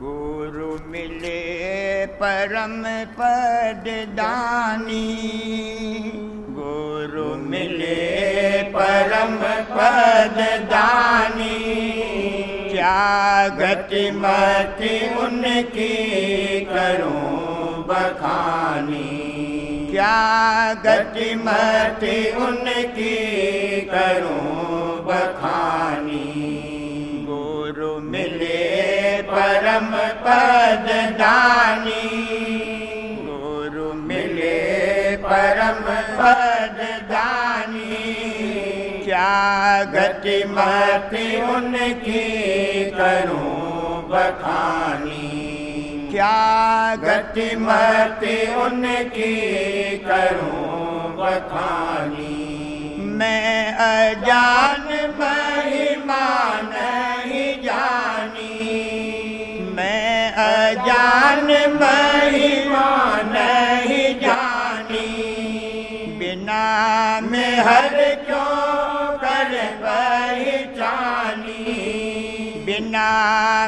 गुरु मिले परम पद दानी, गुरु मिले परम पद दानी। क्या गति मति उनकी करूं बखानी, क्या गति मति उनकी करूं बखानी। गुरु मिले परम पद दानी, गुरु मिले परम पद दानी। क्या गति मति उनकी करूं बखानी, क्या गति मति उनकी करूं बखानी। मैं अजान महिमा नहीं जानी, मैं अजान महिमा नहीं जानी। बिना में हर क्यों कर पहचानी, बिना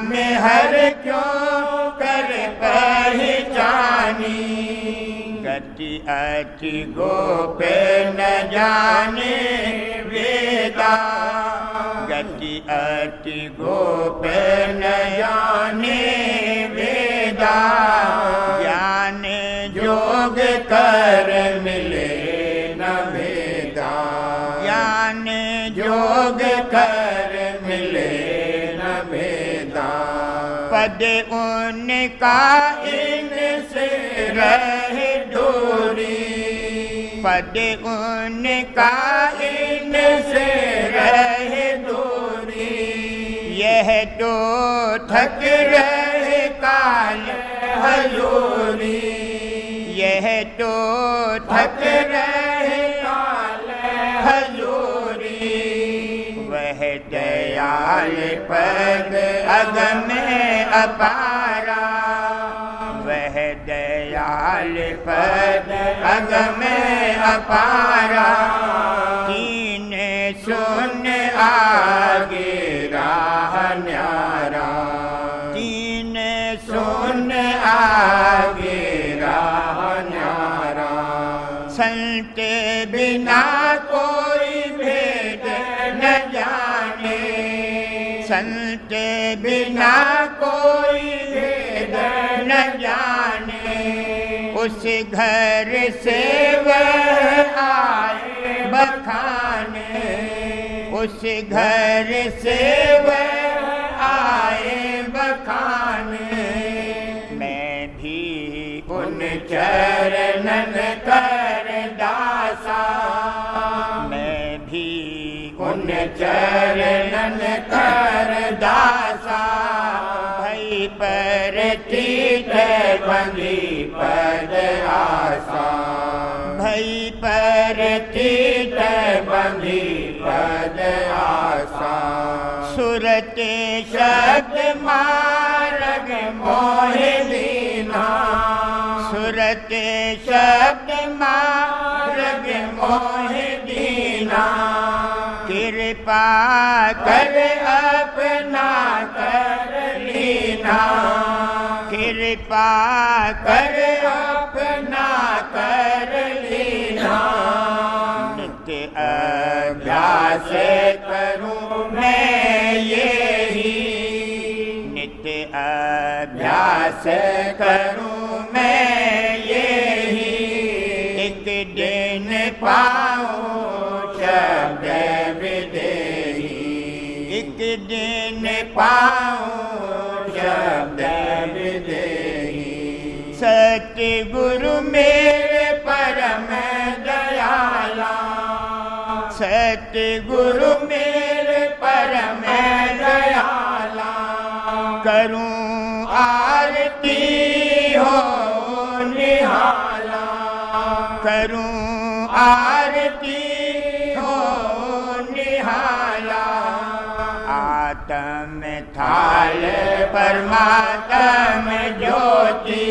में हर क्यों कर पहचानी। गति अति गोपे न जाने वेदा, गति अति गोपे न जाने वेदा। ज्ञान जोग कर मिले न भेदा, ज्ञान जोग कर मिले न भेदा। पद उनका इनसे रहे दूरी, पद उनका इनसे रहे दूरी। यह तो थक रहे काल हजूरी, यह तो थक रहे काल हजूरी। वह दयाल पद अगम अपारा, वह दयाल पद अगम अपारा। तीन सुन आगे राह न्यारा, तीन सुन आगे राह न्यारा। संत बिना कोई भेद न जाने, संत बिना कोई भेद न जाने। उस घर से वह आए बखाने, उस घर से वह आए बखाने। मैं भी उन चरणन कर दासा, मैं भी उन चरणन कर दासा। भई परतीत बंधी पद आसा, भई परतीत बंधी पद आसा। सुरत शब्द मार्ग मोह दीना, सुरत शब्द मार्ग मोह दीना। कृपा कर अपना कर लीना, कृपा कर अपना कर लीना। नित्य अभ्यास करूं मैं यही, नित्य अभ्यास करूं मैं यही। एक दिन पाऊं शब्द विदेही, एक दिन पाऊं शब्द विदेही। सतगुरु मेरे परम दयाला, सतगुरु मेरे परम दयाला। करूं आरती हो निहाला, करूं आरती हो निहाला। आत्म थाल परमात्म ज्योति,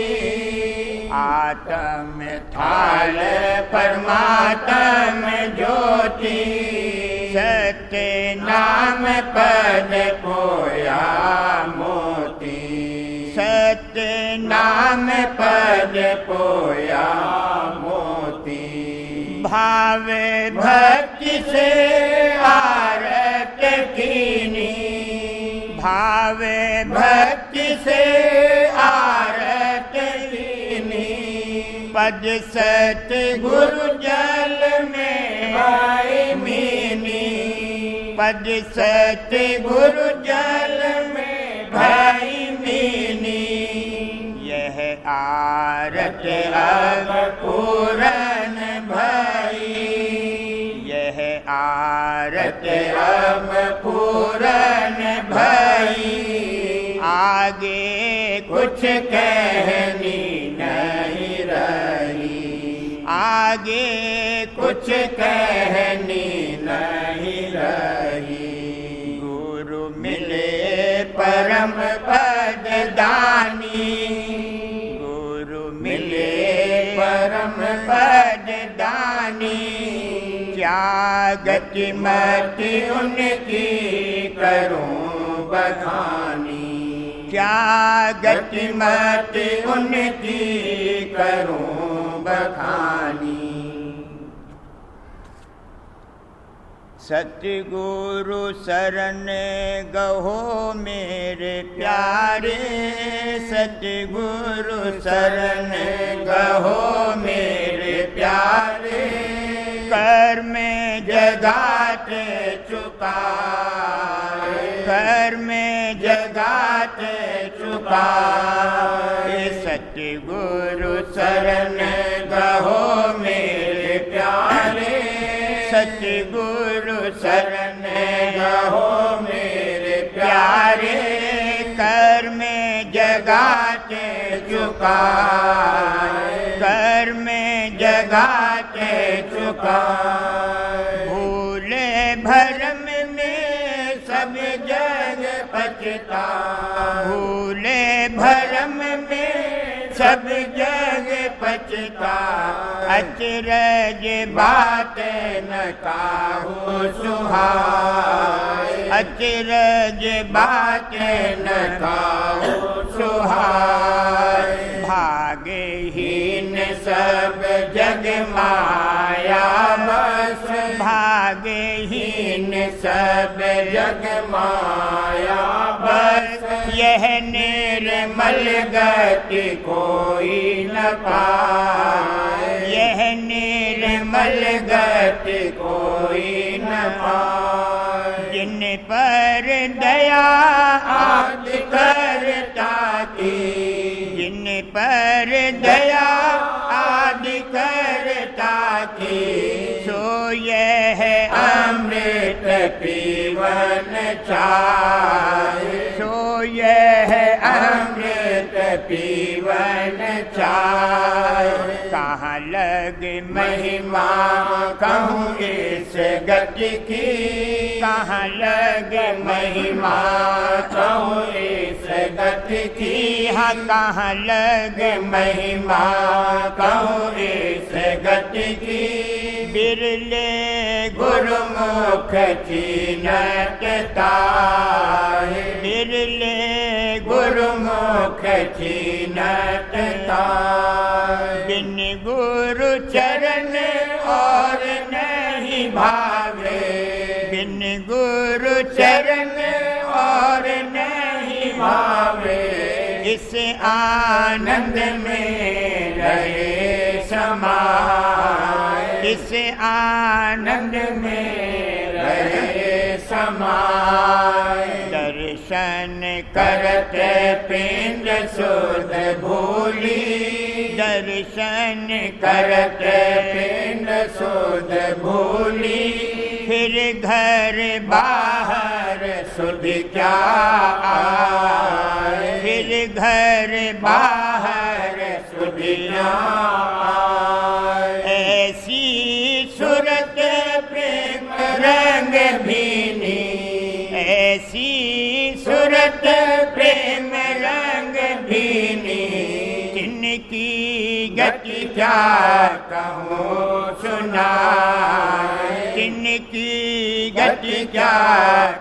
आत्म थाल परमात्म ज्योति। सत्य नाम पद खोया मोती, राम पद पोया मोती। भावे भक्ति से आरत कीनी, भावे भक्ति से आरत कीनी। पद सत गुरु जल में भाई मीनी, पद सत गुरु जल में भाई मीनी। यह आरत अब पूरन भई, यह आरत अब पूरन भई। आगे कुछ कहनी नहीं रही, आगे कुछ कहनी नहीं रही। गुरु मिले परम पद दानी, गुरु मिले परम पद दानी। क्या गति मति उनकी करूं बखानी, क्या गति मति उनकी करूं बखानी। सतगुरु शरण गहो मेरे प्यारे, सतगुरु शरण गहो मेरे प्यारे। कर में जगाते चुकाए, कर में जगाते चुकाए। सतगुरु शरण गहो मेरे प्यारे, सतगुरु शरण गहो मेरे प्यारे। कर में जगाते चुकाए, कर में जगाते चुकाए। भूले भरम में सब जग पछता, भूले भरम में सब जग पछता। अचरज बात न काहू सुहाए, अचरज बात न काहू सुहाए। भागे हीन सब जग माया बस, भागे हीन सब जग माया बस। यह निर्मल गति कोई न पाए, यह निर्मल गति कोई न पाए। जिन पर दया आदि करता की, जिन पर दया आदि करता की। सो यह अमृत पीवन चाहे, सो यह अमृत पीवन चाहे। कहाँ लग महिमा कहूँ इस गति की, कहाँ लग महिमा कहूँ इस गति की। हाँ कहाँ लग महिमा कहूँ इस गति की। बिरले गुरुमुख चीनत ताहि, बिरले गुरुमुख चीनत ताहि। बिन गुरु चरण और नहीं भावे, बिन गुरु चरण और नहीं भावे। इस आनंद में रहे समाए, इस आनंद में रहे समाए। दर्शन करते पिंड सुध भूली, दर्शन करते पिंड सुध भूली। फिर घर बाहर सुध क्या आए, फिर घर बाहर सुध क्या आए। ऐसी सूरत प्रेम रंग भीनी, ऐसी सूरत प्रेम रंग भीनी। जिनकी गति क्या कहूँ सुनाए, जिनकी गति क्या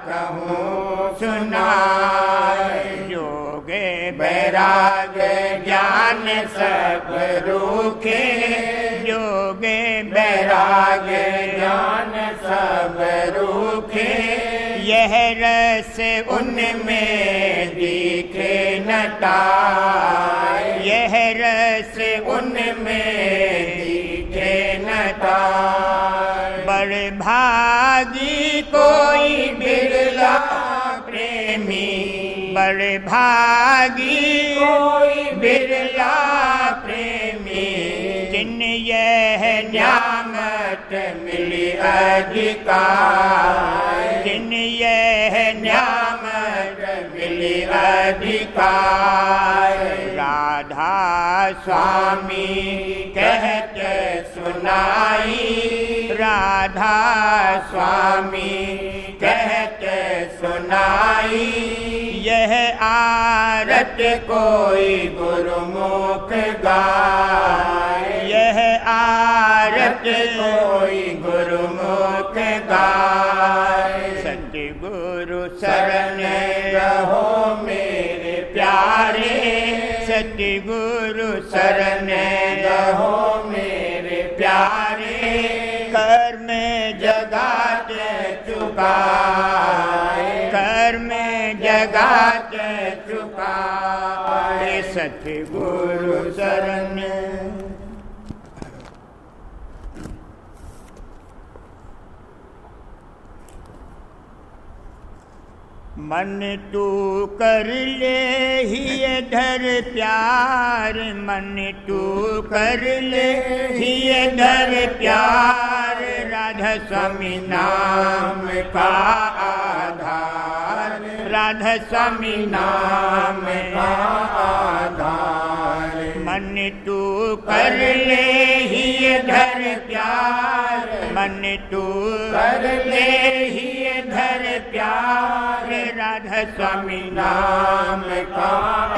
कहूँ सुनाए। जोगे बैराग्य ज्ञान सब रूखे, योग बैराग्य ज्ञान सब रूखे, यह रस उनमें दिखे न ताय, यह रस उनमें दिखे न ताय। बड़े भागी कोई बिरला प्रेमी, बड़े भागी कोई बिरला प्रेमी, जिन यह न्यामत मिली अधिकार, जिन यह न्यामत मिली अधिकार। राधा स्वामी कहते सुनाई, राधा स्वामी कहते सुनाई, यह आरत कोई गुरुमुख गाय, यह आरत कोई गुरुमुख गाय। सतगुरु शरण रहो मेरे प्यारे, सतगुरु शरण रहो मेरे प्यारे, कर्म जगाते चुकाए, कर्म जगाते चुकाए। सतगुरु शरण। मन तू कर ले ही धर प्यार, मन तू कर ले ही धर प्यार, राधा स्वामी नाम का आधार, राधा स्वामी नाम का आधार। मन तू कर ले ही धर प्यार, मन तू कर ले ही धर प्यार, राधा स्वामी नाम का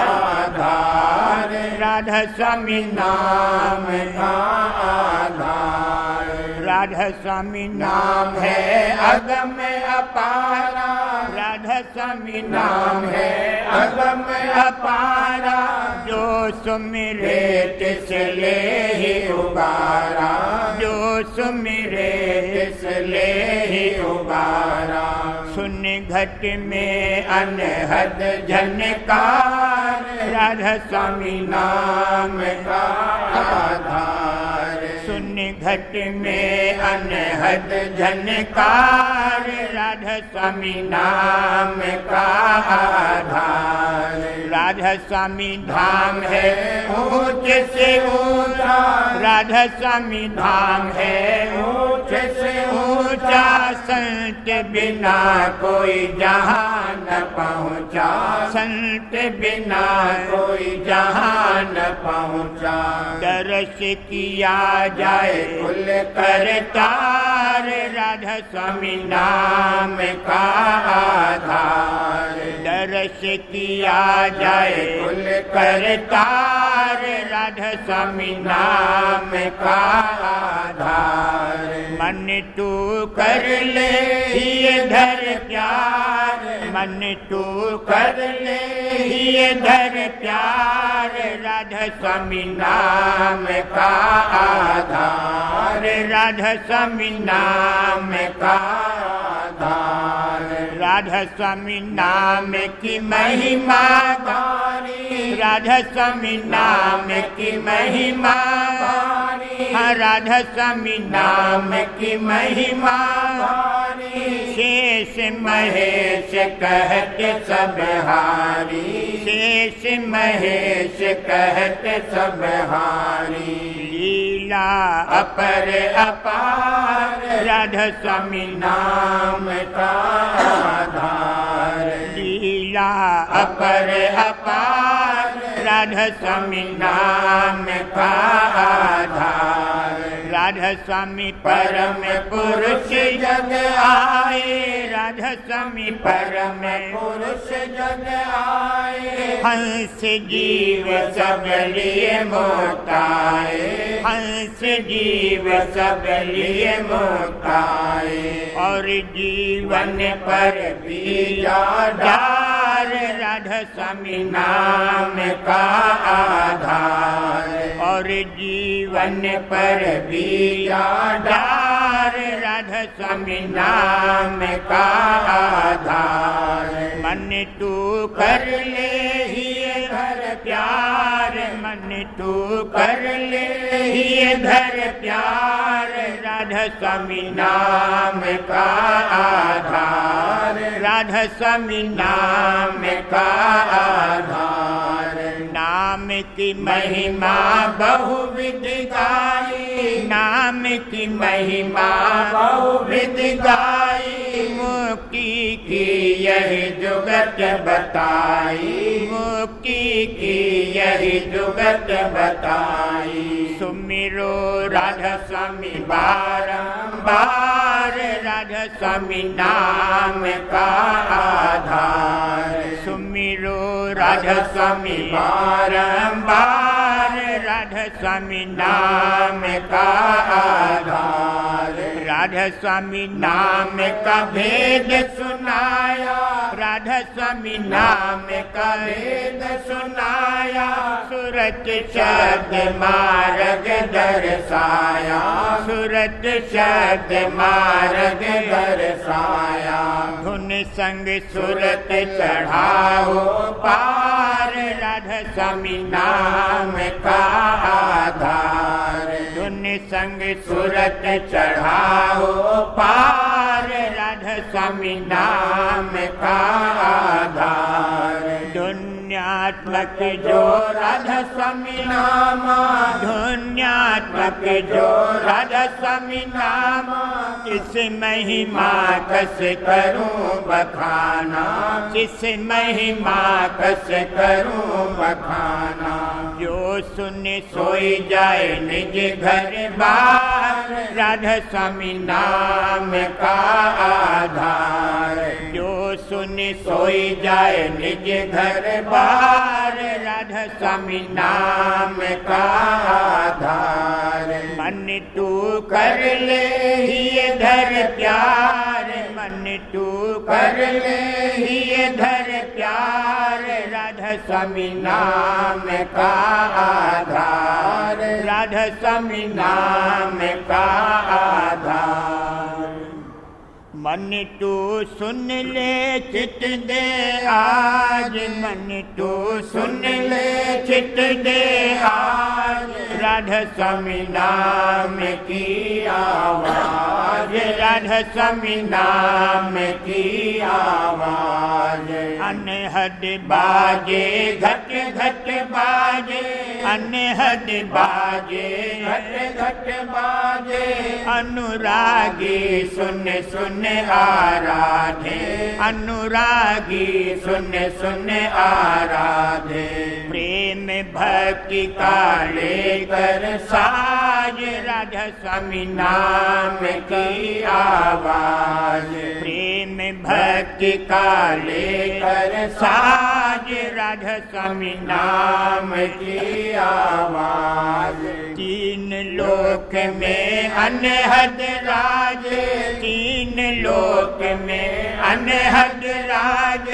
आधार, राधा स्वामी नाम का आधार। राधा स्वामी नाम है अगम अपारा, राधा स्वामी नाम है अगम अपारा, जो सुमिरे तिस ले ही उबारा, जो सुमिरे तिस ले ही उबारा। सुन घट में अनहद झनकार, राधा स्वामी नाम का आधार। सुन घट में अनहद झनकार, राधा स्वामी नाम का आधार। राधा स्वामी धाम है ऊंच से ऊंचा, राधा स्वामी धाम है ऊंच से ऊंचा, संत बिना कोई जहाँ न पहुँचा, संत बिना कोई जहाँ न पहुँचा। दर्श किया जाए खुल कर तार, राधा स्वामी नाम का आधार। दर्श किया जाए खुल कर तार, राधा स्वामी नाम का आधार। मन तू कर ले ही धर प्यार, मन तू कर ले ही धर प्यार, राधा स्वामी नाम का आधार, राधा स्वामी नाम का आधार। राधा स्वामी नाम की महिमा गानी, राधा स्वामी नाम की महिमा गानी, राधा स्वामी नाम की महिमा गानी। शेष महेश कहते सब हारी, शेष महेश कहते सब हारी। लीला अपर अपार, राधा स्वामी नाम का आधार। लीला अपर अपार, राधा स्वामी नाम का आधार। राधा स्वामी परम पुरुष जग आए, राधा स्वामी परम पुरुष जग आए। हंस जीव सब लिए मोताए, हंस जीव सब लिए मोताए। और जीवन पर बीजा डार, राधा राधा स्वामी नाम का आधार, और जीवन पर बीजा डार राधा स्वामी नाम का आधार। मन तू कर ले ही धर प्यार, मन तू कर ले ही धर प्यार, राधा स्वामी नाम का आधार, राधा स्वामी नाम का आधार। नाम की महिमा बहुविध गाई, नाम की महिमा बहुविध गाई, मुक्ति की यही जुगत बताई, मुक्ति की यही जुगत बताई। सुमिरो राधा स्वामी बारंबार, राधा स्वामी नाम का आधार। सुमिरो राधा स्वामी बारंबार, राधा स्वामी नाम का आधार। राधा स्वामी नाम का भेद सुनाया, राधा स्वामी नाम का भेद सुनाया, सूरत शब्द मार्ग दर्शाया, सूरत शब्द मार्ग दर्शाया। धुन संग सूरत चढ़ाओ पार, राधा स्वामी नाम का आधार। धुन संग सूरत चढ़ाओ पार, राधा स्वामी नाम का आधार। धुन्यात्मक जो राधा स्वामी नाम, धुन्यात्मक जो राधा स्वामी नाम, इस महिमा कस करूं बखाना, इस महिमा कस करूं बखाना। जो सुने सोई जाए निज घर बार, राधा स्वामी नाम का आधार। जो सुने सोई जाए निज घर बार, राधा स्वामी नाम का आधार। मन तू कर ले ही धर प्यार, मन तू कर ले ही धर प्यार, राधा स्वामी नाम का आधार, राधा स्वामी नाम का आधार। मन तू सुन ले चित दे आज, मन तू सुन ले चित दे आज, राधा स्वामी नाम की आवाज, राधा स्वामी नाम की आवाज। अनहद बाजे घट घट बाजे, अनहद बाजे घट घट बाजे, अनुरागी सुन सुन आराधे, अनुरागी सुन सुन आराधे। प्रेम भक्ति का लेकर साज, राधा स्वामी नाम की आवाज। प्रेम भक्ति का लेकर साज, राधा स्वामी नाम की आवाज। तीन लोक में अनहद राज, तीन लोक में अनहद राज,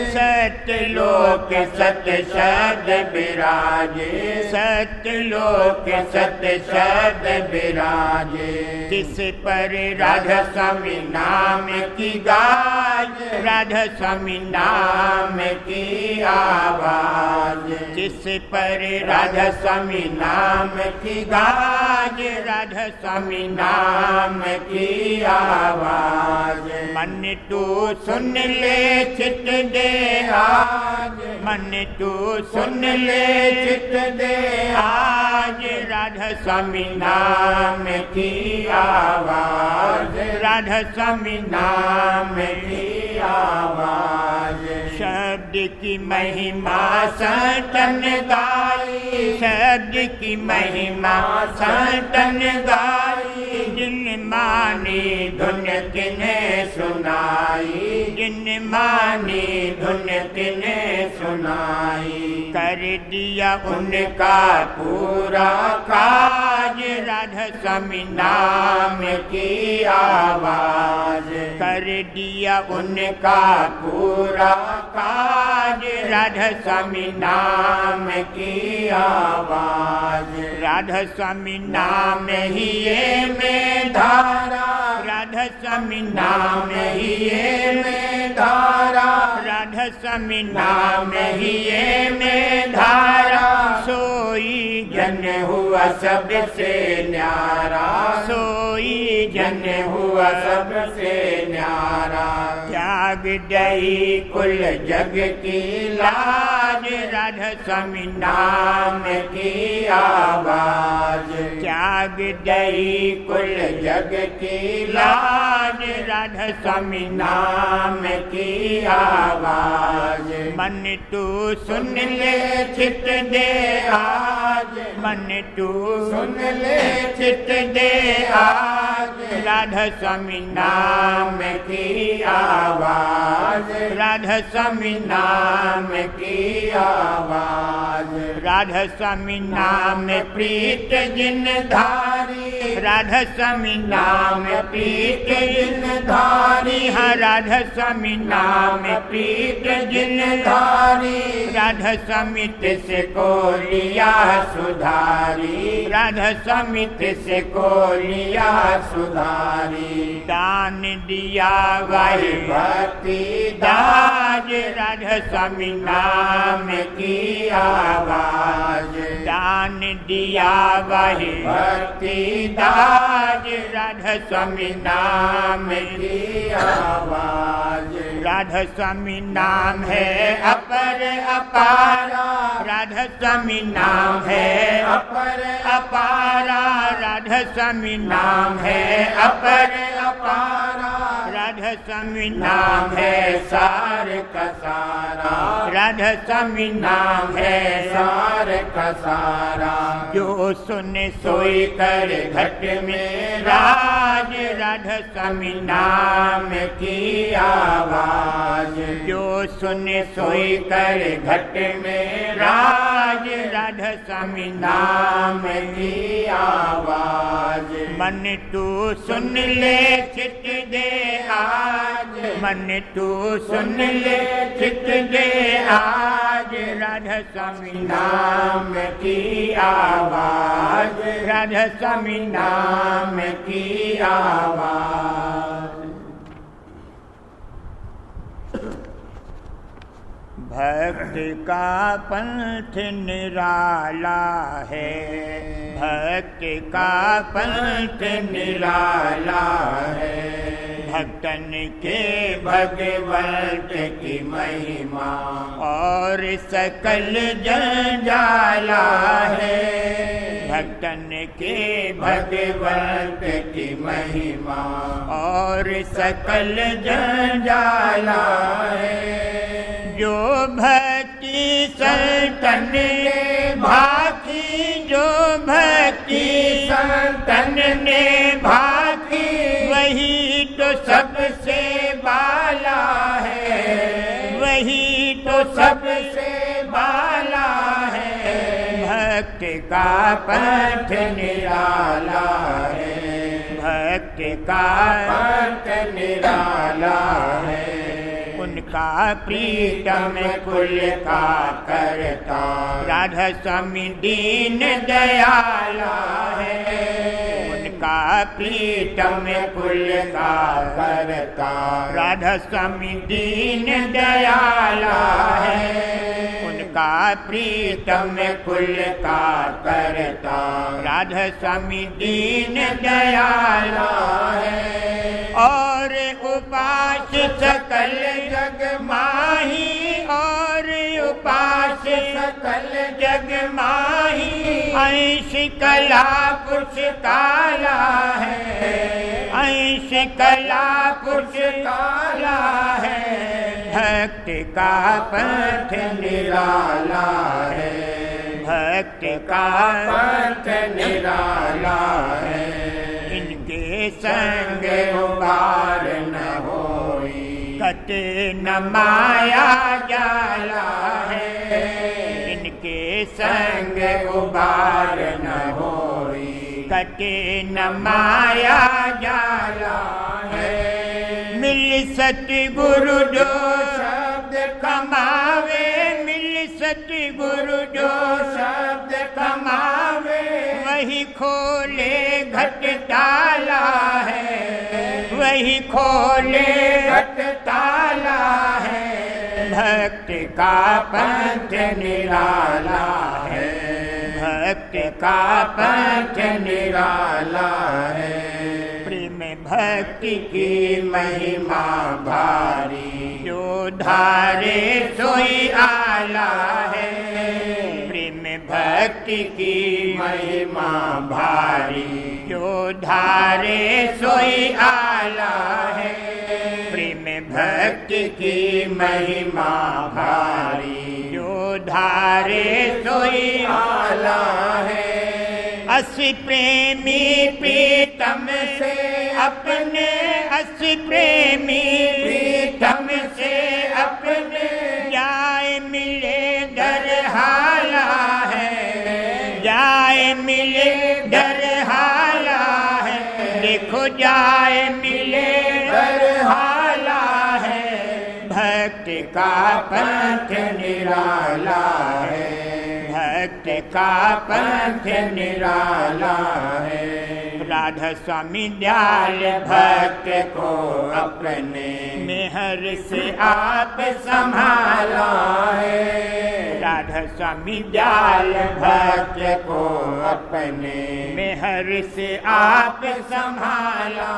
सत्य लोक सत्य शब्द विराजे, सत्य लोक सत्य शब्द विराजे। जिस पर राधा स्वामी नाम की गाज, राधा स्वामी नाम की आवाज। जिस पर राधा स्वामी नाम की गाज, राधा स्वामी नाम की आवाज। मन तू सुन ले चित दे आज, मन तू सुन ले चित दे आज, राधा स्वामी नाम की आवाज, राधा स्वामी नाम की आवाज। शब्द की महिमा सतन गाई, शब्द की महिमा सतन गाई, जिन मानी धुन किन्हें सुनाई, जिन मानी धुन किन्हें सुनाई। कर दिया उनका पूरा काज, राधा स्वामी नाम की आवाज। कर दिया उनका पूरा काज, राधा स्वामी नाम की आवाज, राधा स्वामी नाम ही ये में धारा, राधा स्वामी नाम ही ये में धारा, राधा स्वामी नाम ही ये में धारा, सोई जन हुआ सबसे न्यारा, सोई जन हुआ सबसे न्यारा, त्याग दई कुल जग की लाज, राधा स्वामी नाम की आवाज, त्याग दई कुल जग की लाज, राधा स्वामी नाम की आवाज, मन तू सुन ले चित दे आज, मन तू सुन ले चित दे आज, राधा स्वामी नाम की आवाज, राधा स्वामी नाम की आवाज, राधा स्वामी नाम प्रीत जिन धारी, राधा स्वामी नाम प्रीत जिन धारी, हाँ राधा स्वामी नाम प्रीत जिन धारी, राधा स्वामी से को लिया सुधारी, राधा स्वामी से को लिया सुधारी, दान दिया वही भक्ति दाज, राधा स्वामी नाम की आवाज, दान दिया वही भक्ति दाज, राधा स्वामी नाम की आवाज, राधा स्वामी नाम है अपर अपारा, राधा स्वामी नाम है अपर अपारा, राधा स्वामी नाम है अपर अपारा, राधा स्वामी नाम है सार का सारा, राधा स्वामी नाम है सार का सारा, जो सुने सोई कर घट में राज, राधा स्वामी नाम की आवाज, जो सुने सोई कर घट में राज, राधा स्वामी नाम की आवाज, मन तू सुन ले चित दे आज, मन तू सुन ले चित दे आज, राधा स्वामी नाम की आवाज, राधा स्वामी नाम की आवाज। भक्ति का पंथ निराला है, भक्ति का पंथ निराला है, भक्तन के भगवत की महिमा और सकल जंजाला है, भक्तन के भगवत की महिमा और सकल जंजाला है, जो भक्ति संतन ने भाकी, जो भक्ति संतन ने भाकी, वही तो सबसे बाला है, वही तो सबसे बाला है, भक्ति का पंथ निराला है, भक्ति का पंथ निराला है, उनका प्रीतम कुल का करता, राधा स्वामी दीन दयाला है, उनका प्रीतम कुल का करता, राधा स्वामी दीन दयाला है, उनका प्रीतम कुल का करता, राधा स्वामी दीन दयाला है, और उपास सकल जग माही, और उपास सकल जग माही, अंश कला पुरुष काला है, अंश कला पुरुष काला है, भक्ति का पंथ निराला है, भक्ति का पंथ निराला है, इनके संग उबार न होई, कते न माया जाला है, इनके संग उबार न होई, कते न माया जाला है, मिल सतगुरु जो शब्द कमावे, सतगुरु जो शब्द कमावे, वही खोले घट ताला है, वही खोले घट ताला है। भक्त का पंथ निराला है, भक्त का पंथ निराला है। प्रेम भक्ति की महिमा भारी, जो धारे सोई आला है। प्रेम भक्ति की महिमा भारी, जो धारे सोई आला है। प्रेम भक्ति की महिमा भारी, जो धारे सोई आला है। असि प्रेमी प्रीतम से अपने, असि प्रेमी प्रीतम से अपने, जाए मिले डर हाला है, जाए मिले डर हाला है। देखो जाए मिले डर हाला है। भक्त का पंथ निराला है, भक्त का पंथ निराला है। राधा स्वामी दयाल भक्त को अपने मेहर से आप संभाला है। राधा स्वामी दयाल भक्त को अपने मेहर से आप संभाला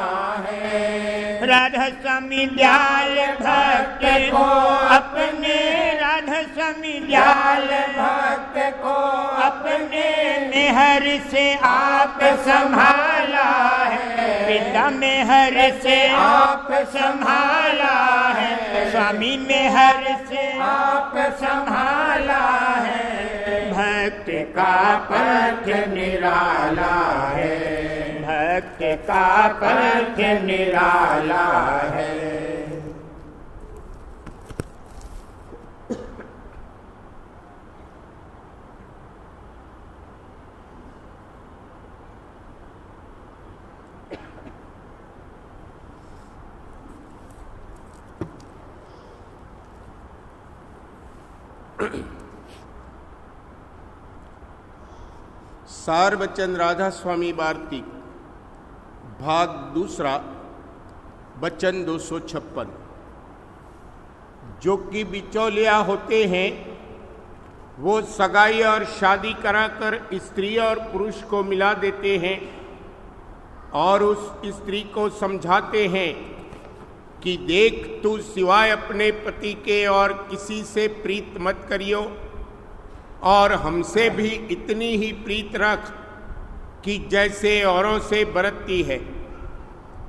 है। राधा स्वामी दयाल भक्त को अपने, राधा स्वामी दयाल भक्त को अपने मेहर से आप संभाला है। पिता मेहर से आप संभाला है, स्वामी मेहर से आप संभाला है। भक्त का पंथ निराला है, भक्त का पंथ निराला है। सार बच्चन राधा स्वामी वार्तिक भाग दूसरा, बच्चन 256। जो कि बिचौलिया होते हैं वो सगाई और शादी कराकर स्त्री और पुरुष को मिला देते हैं और उस स्त्री को समझाते हैं कि देख तू सिवाय अपने पति के और किसी से प्रीत मत करियो और हमसे भी इतनी ही प्रीत रख कि जैसे औरों से बरतती है।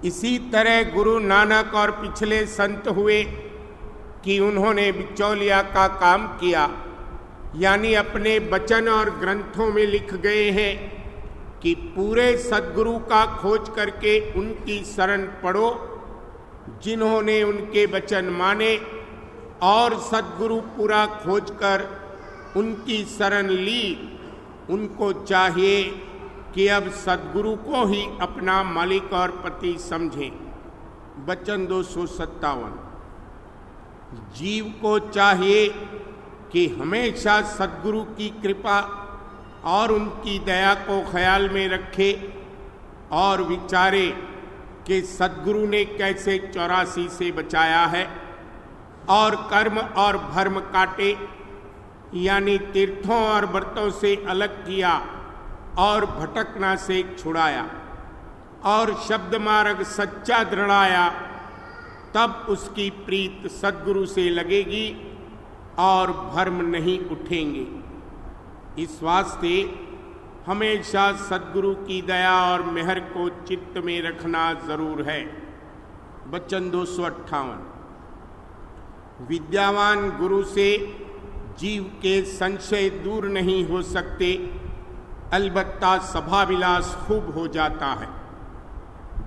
इसी तरह गुरु नानक और पिछले संत हुए कि उन्होंने बिचौलिया का काम किया, यानी अपने वचन और ग्रंथों में लिख गए हैं कि पूरे सद्गुरु का खोज करके उनकी शरण पढ़ो, जिन्होंने उनके वचन माने और सद्गुरु पूरा खोज कर उनकी शरण ली। उनको चाहिए कि अब सद्गुरु को ही अपना मालिक और पति समझें। वचन 257। जीव को चाहिए कि हमेशा सद्गुरु की कृपा और उनकी दया को ख्याल में रखे और विचारे कि सद्गुरु ने कैसे 84 से बचाया है और कर्म और भर्म काटे, यानी तीर्थों और व्रतों से अलग किया और भटकना से छुड़ाया और शब्द मार्ग सच्चा दृढ़ाया। तब उसकी प्रीत सद्गुरु से लगेगी और भर्म नहीं उठेंगे। इस वास्ते हमेशा सद्गुरु की दया और मेहर को चित्त में रखना जरूर है। वचन 258। विद्यावान गुरु से जीव के संशय दूर नहीं हो सकते, अलबत्ता सभाविलास खूब हो जाता है।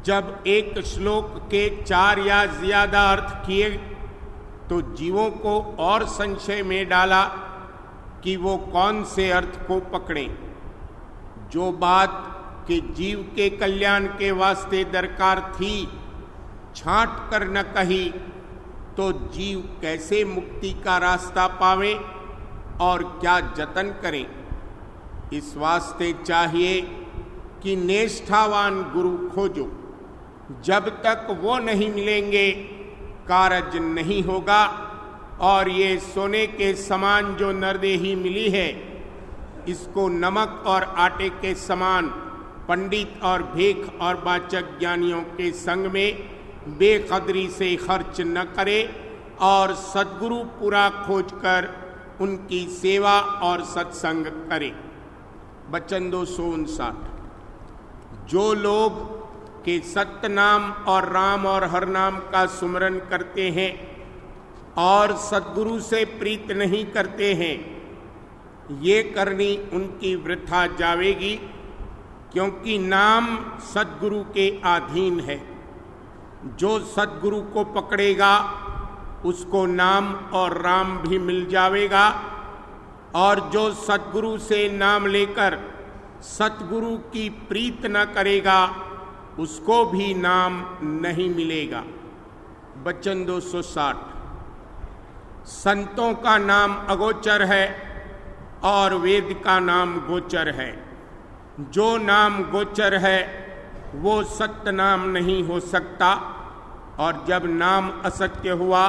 जब एक श्लोक के 4 या ज्यादा अर्थ किए तो जीवों को और संशय में डाला कि वो कौन से अर्थ को पकड़ें। जो बात कि जीव के कल्याण के वास्ते दरकार थी छांट कर न कही तो जीव कैसे मुक्ति का रास्ता पावे। और क्या जतन करें। इस वास्ते चाहिए कि निष्ठावान गुरु खोजो। जब तक वो नहीं मिलेंगे कारज नहीं होगा। और ये सोने के समान जो नरदेही मिली है, इसको नमक और आटे के समान पंडित और भेख और वाचक ज्ञानियों के संग में बेकदरी से खर्च न करे और सद्गुरु पूरा खोजकर उनकी सेवा और सत्संग करे। वचन 259। जो लोग के सत्य नाम और राम और हर नाम का सुमरन करते हैं और सद्गुरु से प्रीत नहीं करते हैं, ये करनी उनकी वृथा जावेगी, क्योंकि नाम सद्गुरु के अधीन है। जो सद्गुरु को पकड़ेगा उसको नाम और राम भी मिल जावेगा, और जो सद्गुरु से नाम लेकर सतगुरु की प्रीत न करेगा उसको भी नाम नहीं मिलेगा। वचन 260। संतों का नाम अगोचर है और वेद का नाम गोचर है। जो नाम गोचर है वो सत्य नाम नहीं हो सकता, और जब नाम असत्य हुआ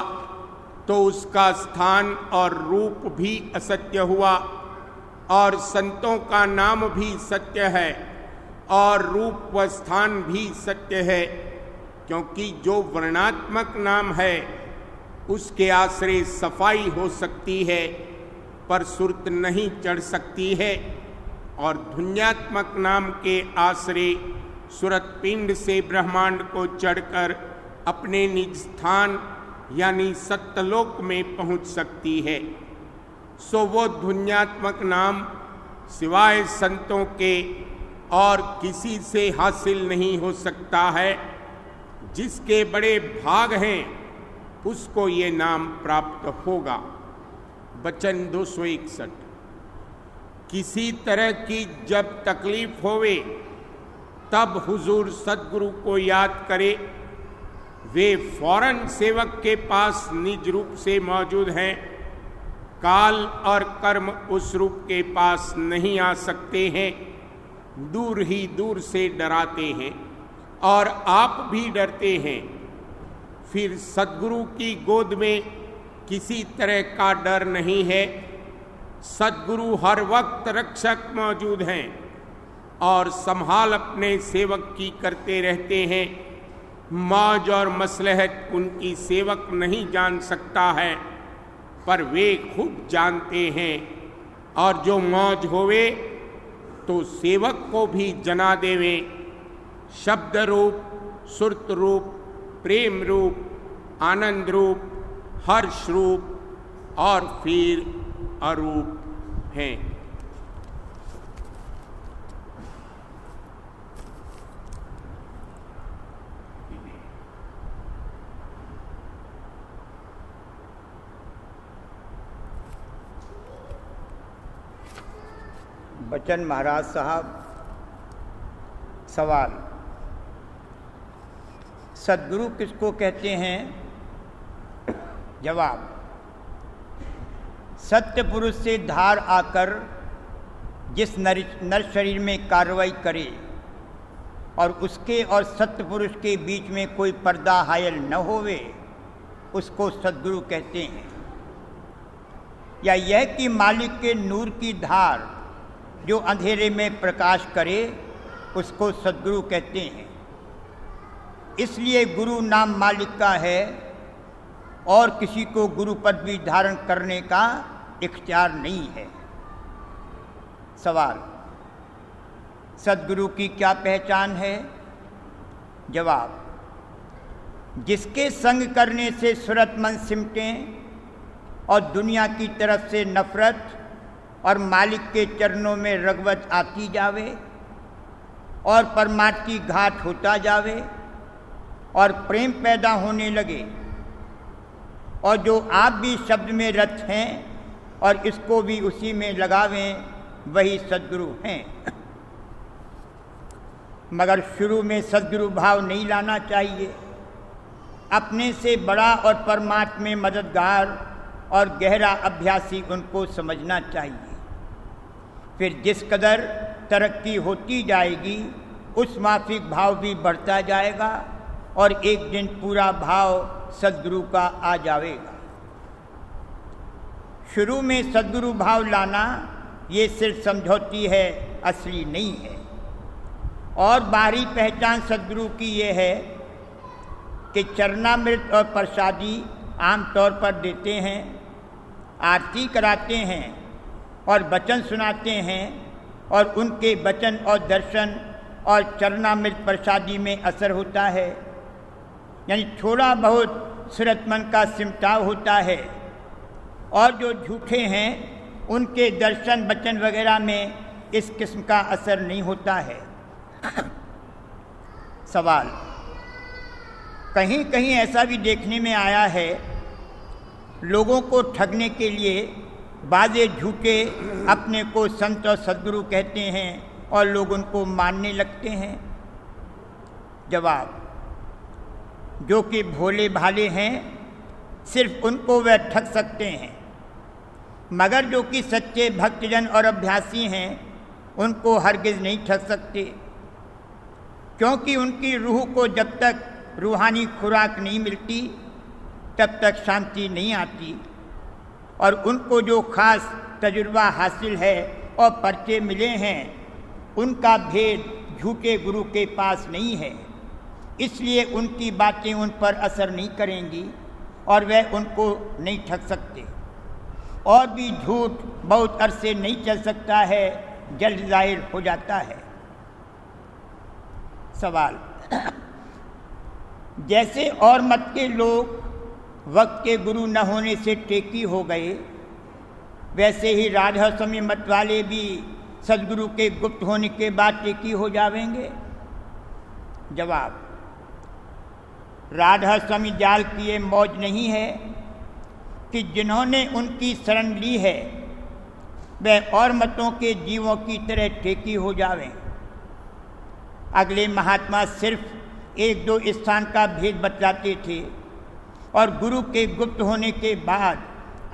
तो उसका स्थान और रूप भी असत्य हुआ। और संतों का नाम भी सत्य है और रूप व स्थान भी सत्य है, क्योंकि जो वर्णात्मक नाम है उसके आश्रय सफाई हो सकती है पर सुरत नहीं चढ़ सकती है, और ध्वन्यात्मक नाम के आश्रय सुरत पिंड से ब्रह्मांड को चढ़कर अपने निज स्थान यानी सत्यलोक में पहुंच सकती है। सो वो ध्वन्यात्मक नाम सिवाय संतों के और किसी से हासिल नहीं हो सकता है। जिसके बड़े भाग हैं उसको ये नाम प्राप्त होगा। वचन 261। किसी तरह की जब तकलीफ होवे तब हुजूर सद्गुरु को याद करे। वे फौरन सेवक के पास निज रूप से मौजूद हैं। काल और कर्म उस रूप के पास नहीं आ सकते हैं, दूर ही दूर से डराते हैं और आप भी डरते हैं। फिर सद्गुरु की गोद में किसी तरह का डर नहीं है। सद्गुरु हर वक्त रक्षक मौजूद हैं और संभाल अपने सेवक की करते रहते हैं। मौज और मसलहत उनकी सेवक नहीं जान सकता है, पर वे खूब जानते हैं। और जो मौज होवे तो सेवक को भी जना देवे। शब्द रूप, सुरत रूप, प्रेम रूप, आनंद रूप, हर्ष रूप और फिर अरूप हैं। बचन महाराज साहब। सवाल, सद्गुरु किसको कहते हैं? जवाब, सत्य पुरुष से धार आकर जिस नर शरीर में कार्रवाई करे और उसके और सत्य पुरुष के बीच में कोई पर्दा हायल न होवे, उसको सद्गुरु कहते हैं। या यह कि मालिक के नूर की धार जो अंधेरे में प्रकाश करे, उसको सद्गुरु कहते हैं। इसलिए गुरु नाम मालिक का है और किसी को गुरु पद भी धारण करने का इख्तियार नहीं है। सवाल, सद्गुरु की क्या पहचान है? जवाब, जिसके संग करने से सुरत मन सिमटें और दुनिया की तरफ से नफरत और मालिक के चरणों में रग़बत आती जावे और परमार्थ की घाट होता जावे और प्रेम पैदा होने लगे, और जो आप भी शब्द में रत हैं और इसको भी उसी में लगावें, वही सद्गुरु हैं। मगर शुरू में सद्गुरु भाव नहीं लाना चाहिए। अपने से बड़ा और परमात्मा में मददगार और गहरा अभ्यासी उनको समझना चाहिए। फिर जिस कदर तरक्की होती जाएगी उस माफिक भाव भी बढ़ता जाएगा और एक दिन पूरा भाव सद्गुरु का आ जाएगा। शुरू में सद्गुरु भाव लाना ये सिर्फ समझौती है, असली नहीं है। और बाहरी पहचान सद्गुरु की ये है कि चरणामृत और प्रसादी आम तौर पर देते हैं, आरती कराते हैं और वचन सुनाते हैं, और उनके वचन और दर्शन और चरणामृत प्रसादी में असर होता है, यानी थोड़ा बहुत सूरत मन का सिमटाव होता है। और जो झूठे हैं उनके दर्शन वचन वगैरह में इस किस्म का असर नहीं होता है। सवाल, कहीं कहीं ऐसा भी देखने में आया है, लोगों को ठगने के लिए बाजे झूठे अपने को संत और सद्गुरु कहते हैं और लोग उनको मानने लगते हैं। जवाब, जो कि भोले भाले हैं सिर्फ उनको वह ठग सकते हैं, मगर जो कि सच्चे भक्तजन और अभ्यासी हैं उनको हरगिज़ नहीं ठग सकते, क्योंकि उनकी रूह को जब तक रूहानी खुराक नहीं मिलती तब तक शांति नहीं आती, और उनको जो खास तजुर्बा हासिल है और पर्चे मिले हैं उनका भेद झूठे गुरु के पास नहीं है। इसलिए उनकी बातें उन पर असर नहीं करेंगी और वह उनको नहीं ठग सकते। और भी झूठ बहुत अरसे नहीं चल सकता है, जल्द जाहिर हो जाता है। सवाल, जैसे और मत के लोग वक्त के गुरु न होने से टेकी हो गए, वैसे ही राधा स्वामी मत वाले भी सद्गुरु के गुप्त होने के बाद टेकी हो जावेंगे। जवाब, राधा स्वामी जाल की ये मौज नहीं है कि जिन्होंने उनकी शरण ली है वह और मतों के जीवों की तरह टेकी हो जावें। अगले महात्मा सिर्फ एक दो स्थान का भेद बतलाते थे और गुरु के गुप्त होने के बाद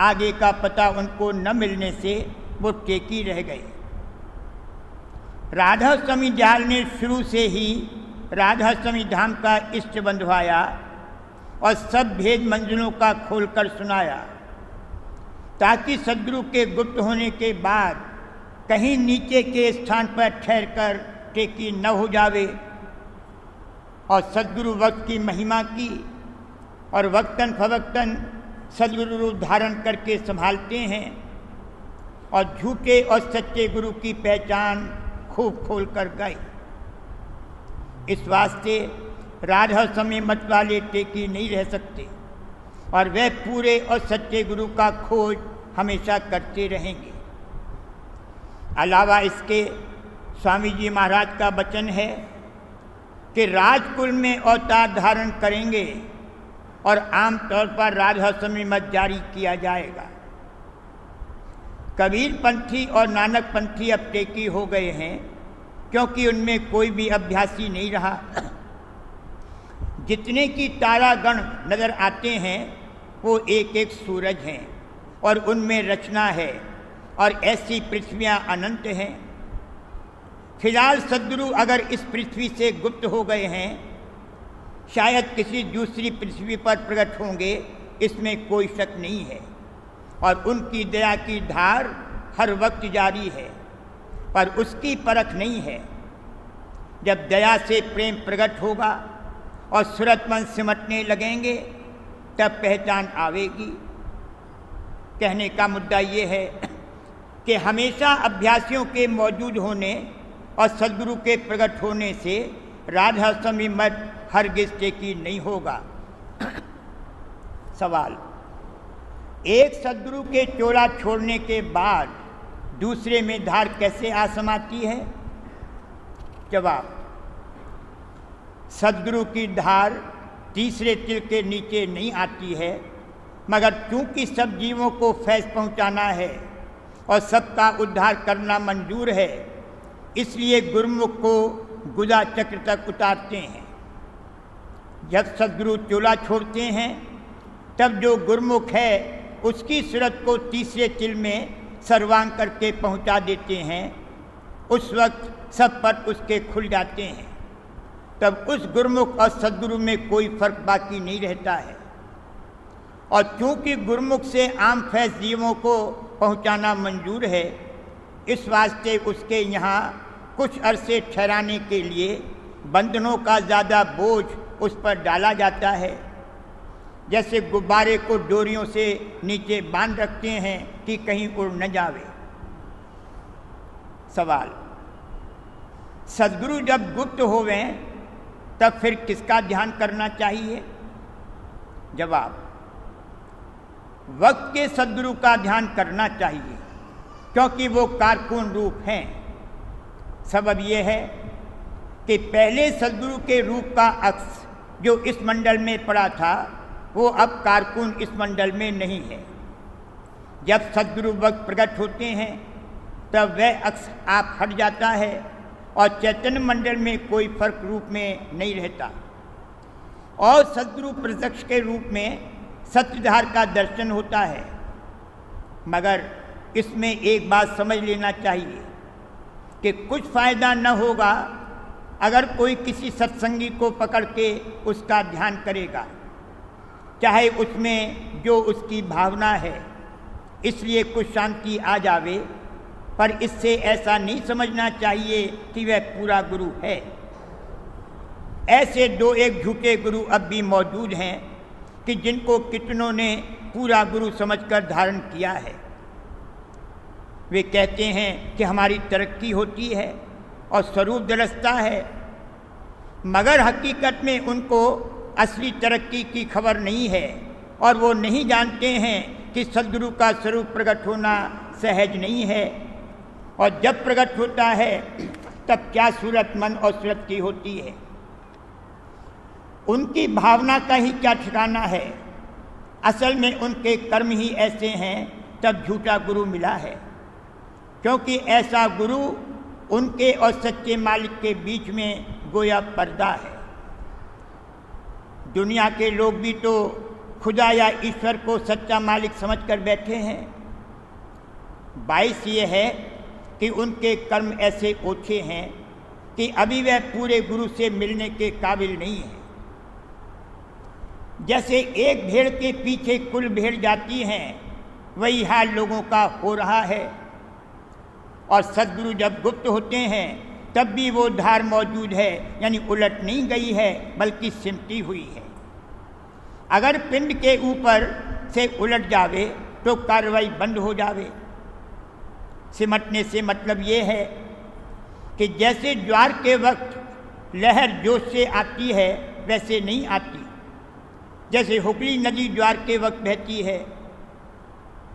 आगे का पता उनको न मिलने से वो टेकी रह गए। राधा स्वामी जाल ने शुरू से ही राधा स्वामी धाम का इष्ट बंधवाया और सब भेद मंजिलों का खोलकर सुनाया, ताकि सद्गुरु के गुप्त होने के बाद कहीं नीचे के स्थान पर ठहरकर टेकी न हो जावे। और सद्गुरु वक्त की महिमा की और वक्तन फवक्तन सद्गुरु रूप धारण करके संभालते हैं और झूठे और सच्चे गुरु की पहचान खूब खोल कर गए। इस वास्ते राधा स्वामी मत वाले टेकी नहीं रह सकते और वह पूरे और सच्चे गुरु का खोज हमेशा करते रहेंगे। अलावा इसके स्वामी जी महाराज का वचन है कि राजकुल में अवतार धारण करेंगे और आम तौर पर राधा स्वामी मत जारी किया जाएगा। कबीर पंथी और नानक पंथी अब टेकी हो गए हैं, क्योंकि उनमें कोई भी अभ्यासी नहीं रहा। जितने की तारागण नजर आते हैं वो एक एक सूरज हैं और उनमें रचना है, और ऐसी पृथ्वियां अनंत हैं। फिलहाल सद्गुरु अगर इस पृथ्वी से गुप्त हो गए हैं, शायद किसी दूसरी पृथ्वी पर प्रकट होंगे, इसमें कोई शक नहीं है। और उनकी दया की धार हर वक्त जारी है, पर उसकी परख नहीं है। जब दया से प्रेम प्रकट होगा और सूरत मन सिमटने लगेंगे तब पहचान आवेगी। कहने का मुद्दा ये है कि हमेशा अभ्यासियों के मौजूद होने और सद्गुरु के प्रकट होने से राधा स्वामी मत हरगिज़ टेकी नहीं होगा। सवाल, एक सद्गुरु के चोला छोड़ने के बाद दूसरे में धार कैसे आ समाती है? जवाब, सद्गुरु की धार तीसरे तिल के नीचे नहीं आती है, मगर चूंकि सब जीवों को फैज़ पहुंचाना है और सबका उद्धार करना मंजूर है, इसलिए गुरुमुख को गुदा चक्र तक उतारते हैं। जब सद्गुरु चोला छोड़ते हैं तब जो गुरुमुख है उसकी सूरत को तीसरे चिल में सर्वांग करके पहुंचा देते हैं, उस वक्त सब पट उसके खुल जाते हैं। तब उस गुरुमुख और सद्गुरु में कोई फर्क बाकी नहीं रहता है। और चूंकि गुरुमुख से आम फैज जीवों को पहुंचाना मंजूर है, इस वास्ते उसके यहाँ कुछ अरसे ठहराने के लिए बंधनों का ज़्यादा बोझ उस पर डाला जाता है। जैसे गुब्बारे को डोरियों से नीचे बांध रखते हैं कि कहीं उड़ न जावे। सवाल, सद्गुरु जब गुप्त होवे तब फिर किसका ध्यान करना चाहिए? जवाब, वक्त के सद्गुरु का ध्यान करना चाहिए, क्योंकि वो कारकुन रूप हैं। सबब यह है कि पहले सद्गुरु के रूप का अक्स जो इस मंडल में पड़ा था, वो अब कारकुन इस मंडल में नहीं है। जब सद्गुरु वक्त प्रकट होते हैं तब वह अक्स आप हट जाता है और चैतन्य मंडल में कोई फर्क रूप में नहीं रहता। और सद्गुरु प्रत्यक्ष के रूप में सत्यधार का दर्शन होता है। मगर इसमें एक बात समझ लेना चाहिए कि कुछ फायदा न होगा अगर कोई किसी सत्संगी को पकड़ के उसका ध्यान करेगा, चाहे उसमें जो उसकी भावना है, इसलिए कुछ शांति आ जावे, पर इससे ऐसा नहीं समझना चाहिए कि वह पूरा गुरु है। ऐसे दो एक झूठे गुरु अब भी मौजूद हैं कि जिनको कितनों ने पूरा गुरु समझकर धारण किया है। वे कहते हैं कि हमारी तरक्की होती है और स्वरूप दरसता है, मगर हकीकत में उनको असली तरक्की की खबर नहीं है और वो नहीं जानते हैं कि सद्गुरु का स्वरूप प्रकट होना सहज नहीं है, और जब प्रकट होता है तब क्या सूरत मन और सूरत की होती है। उनकी भावना का ही क्या ठिकाना है। असल में उनके कर्म ही ऐसे हैं, तब झूठा गुरु मिला है, क्योंकि ऐसा गुरु उनके और सच्चे मालिक के बीच में गोया पर्दा है। दुनिया के लोग भी तो खुदा या ईश्वर को सच्चा मालिक समझकर बैठे हैं। बाइस ये है कि उनके कर्म ऐसे ओछे हैं कि अभी वह पूरे गुरु से मिलने के काबिल नहीं है। जैसे एक भेड़ के पीछे कुल भेड़ जाती हैं, वही हाल लोगों का हो रहा है। और सद्गुरु जब गुप्त होते हैं तब भी वो धार मौजूद है, यानी उलट नहीं गई है बल्कि सिमटी हुई है। अगर पिंड के ऊपर से उलट जावे तो कार्रवाई बंद हो जावे। सिमटने से मतलब ये है कि जैसे ज्वार के वक्त लहर जोश से आती है वैसे नहीं आती। जैसे हुगली नदी ज्वार के वक्त बहती है,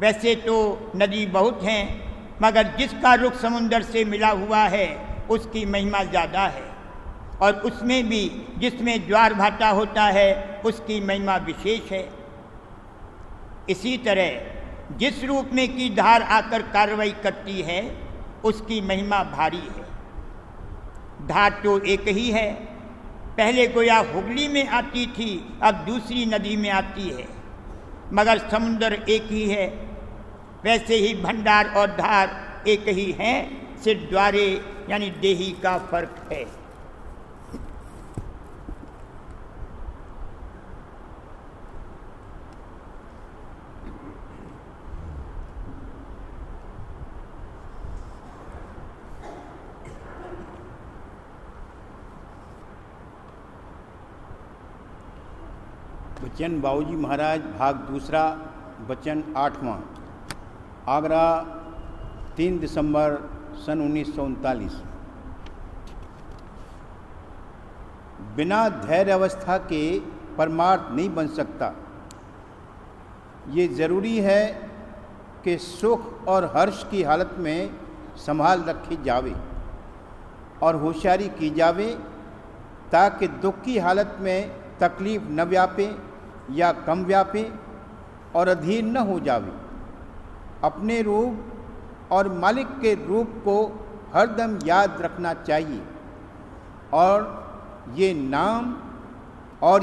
वैसे तो नदी बहुत हैं, मगर जिसका रुख समुंदर से मिला हुआ है उसकी महिमा ज़्यादा है, और उसमें भी जिसमें ज्वार भाटा होता है उसकी महिमा विशेष है। इसी तरह जिस रूप में की धार आकर कार्रवाई करती है उसकी महिमा भारी है। धार तो एक ही है, पहले गोया हुगली में आती थी, अब दूसरी नदी में आती है, मगर समुंदर एक ही है। वैसे ही भंडार और धार एक ही हैं, सिर्फ द्वारे यानी देही का फर्क है। बचन बाबूजी महाराज भाग दूसरा, बचन 8वां। आगरा 3 दिसंबर सन 1939। बिना धैर्य अवस्था के परमार्थ नहीं बन सकता। ये ज़रूरी है कि सुख और हर्ष की हालत में संभाल रखी जावे और होशियारी की जावे, ताकि दुख की हालत में तकलीफ न व्यापे या कम व्यापे और अधीर न हो जावे। अपने रूप और मालिक के रूप को हरदम याद रखना चाहिए, और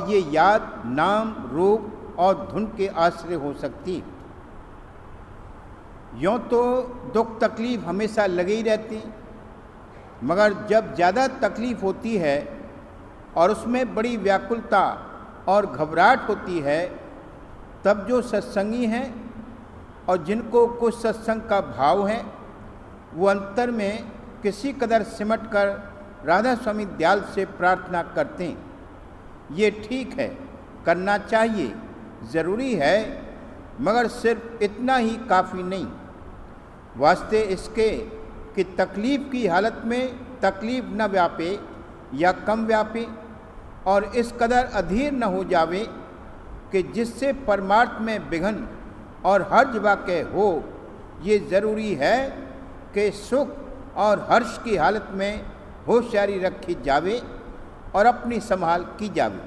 ये याद नाम, रूप और धुन के आश्रय हो सकती। यूँ तो दुख तकलीफ़ हमेशा लगे ही रहती, मगर जब ज़्यादा तकलीफ़ होती है और उसमें बड़ी व्याकुलता और घबराहट होती है, तब जो सत्संगी हैं और जिनको कुछ सत्संग का भाव है, वो अंतर में किसी कदर सिमट कर राधा स्वामी दयाल से प्रार्थना करते हैं। ये ठीक है, करना चाहिए, ज़रूरी है, मगर सिर्फ इतना ही काफ़ी नहीं। वास्ते इसके कि तकलीफ़ की हालत में तकलीफ़ न व्यापे या कम व्यापे और इस कदर अधीर न हो जावे कि जिससे परमार्थ में विघ्न और हर्ज वाक़ हो। ये ज़रूरी है कि सुख और हर्ष की हालत में होशियारी रखी जावे और अपनी संभाल की जावे।